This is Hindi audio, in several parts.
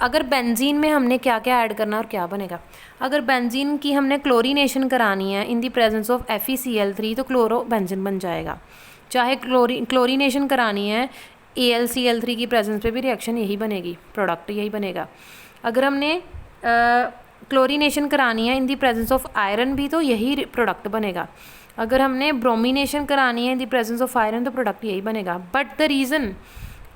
अगर बेंजीन में हमने क्या क्या ऐड करना और क्या बनेगा, अगर बेंजीन की हमने क्लोरीनेशन करानी है इन दी प्रेजेंस ऑफ FeCl3 तो क्लोरो बेंजीन बन जाएगा। चाहे क्लोरीनेशन करानी है AlCl3 की प्रेजेंस पे भी रिएक्शन यही बनेगी, प्रोडक्ट यही बनेगा। अगर हमने क्लोरीनेशन करानी है इन दी प्रेजेंस ऑफ आयरन भी तो यही प्रोडक्ट बनेगा। अगर हमने ब्रोमिनेशन करानी है इन दी प्रेजेंस ऑफ आयरन तो प्रोडक्ट यही बनेगा। बट द रीज़न,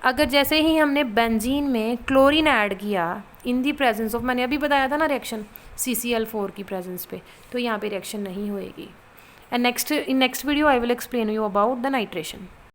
अगर जैसे ही हमने बेंजीन में क्लोरीन ऐड किया इन दी प्रेजेंस ऑफ, मैंने अभी बताया था ना रिएक्शन CCl4 की प्रेजेंस पे, तो यहाँ पे रिएक्शन नहीं होएगी। And next in next video I will explain you about the nitration.